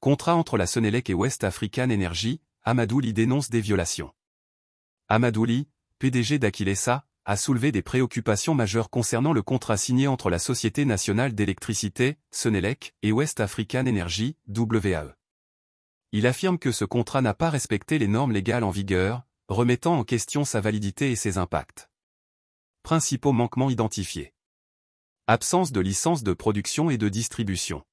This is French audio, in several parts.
Contrat entre la Senelec et West African Energy, Amadou Ly dénonce des violations. Amadou Ly, PDG d'Akilesa, a soulevé des préoccupations majeures concernant le contrat signé entre la Société nationale d'électricité, Senelec, et West African Energy, WAE. Il affirme que ce contrat n'a pas respecté les normes légales en vigueur, remettant en question sa validité et ses impacts. Principaux manquements identifiés. Absence de licence de production et de distribution.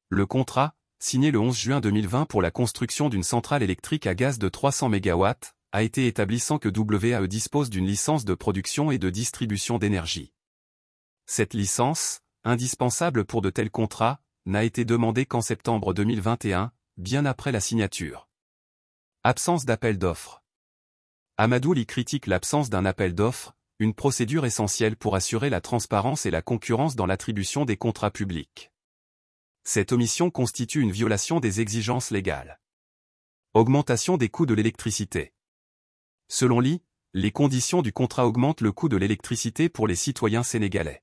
Le contrat, signé le 11 juin 2020 pour la construction d'une centrale électrique à gaz de 300 MW, a été établi sans que WAE dispose d'une licence de production et de distribution d'énergie. Cette licence, indispensable pour de tels contrats, n'a été demandée qu'en septembre 2021, bien après la signature. Absence d'appel d'offres. Amadou Ly critique l'absence d'un appel d'offres, une procédure essentielle pour assurer la transparence et la concurrence dans l'attribution des contrats publics. Cette omission constitue une violation des exigences légales. Augmentation des coûts de l'électricité. Selon Ly, les conditions du contrat augmentent le coût de l'électricité pour les citoyens sénégalais.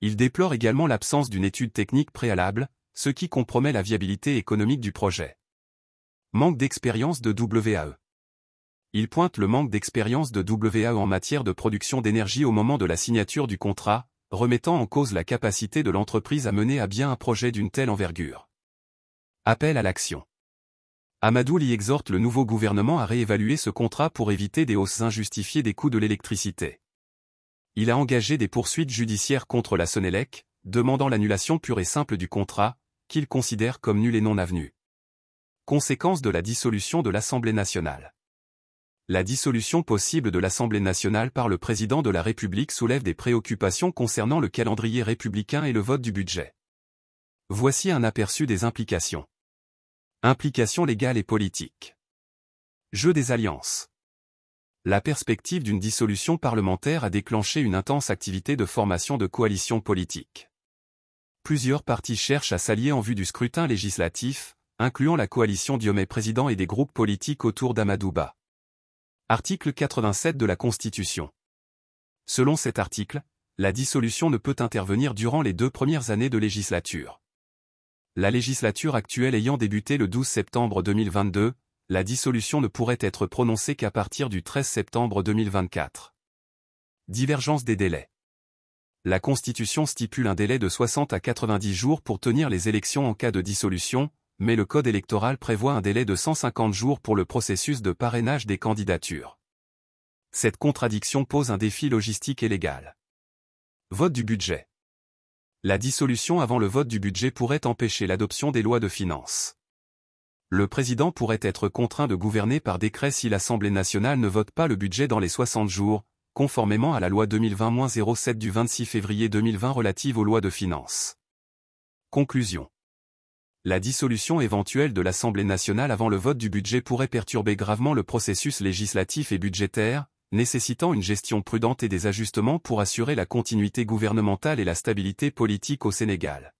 Il déplore également l'absence d'une étude technique préalable, ce qui compromet la viabilité économique du projet. Manque d'expérience de WAE. Il pointe le manque d'expérience de WAE en matière de production d'énergie au moment de la signature du contrat, remettant en cause la capacité de l'entreprise à mener à bien un projet d'une telle envergure. Appel à l'action. Amadou Ly exhorte le nouveau gouvernement à réévaluer ce contrat pour éviter des hausses injustifiées des coûts de l'électricité. Il a engagé des poursuites judiciaires contre la Senelec, demandant l'annulation pure et simple du contrat, qu'il considère comme nul et non avenu. Conséquence de la dissolution de l'Assemblée nationale. La dissolution possible de l'Assemblée nationale par le président de la République soulève des préoccupations concernant le calendrier républicain et le vote du budget. Voici un aperçu des implications. Implications légales et politiques. Jeu des alliances. La perspective d'une dissolution parlementaire a déclenché une intense activité de formation de coalitions politiques. Plusieurs partis cherchent à s'allier en vue du scrutin législatif, incluant la coalition Diomaye Président et des groupes politiques autour d'Amadou Ba. Article 87 de la Constitution. Selon cet article, la dissolution ne peut intervenir durant les 2 premières années de législature. La législature actuelle ayant débuté le 12 septembre 2022, la dissolution ne pourrait être prononcée qu'à partir du 13 septembre 2024. Divergence des délais. La Constitution stipule un délai de 60 à 90 jours pour tenir les élections en cas de dissolution, mais le Code électoral prévoit un délai de 150 jours pour le processus de parrainage des candidatures. Cette contradiction pose un défi logistique et légal. Vote du budget. La dissolution avant le vote du budget pourrait empêcher l'adoption des lois de finances. Le président pourrait être contraint de gouverner par décret si l'Assemblée nationale ne vote pas le budget dans les 60 jours, conformément à la loi 2020-07 du 26 février 2020 relative aux lois de finances. Conclusion. La dissolution éventuelle de l'Assemblée nationale avant le vote du budget pourrait perturber gravement le processus législatif et budgétaire, nécessitant une gestion prudente et des ajustements pour assurer la continuité gouvernementale et la stabilité politique au Sénégal.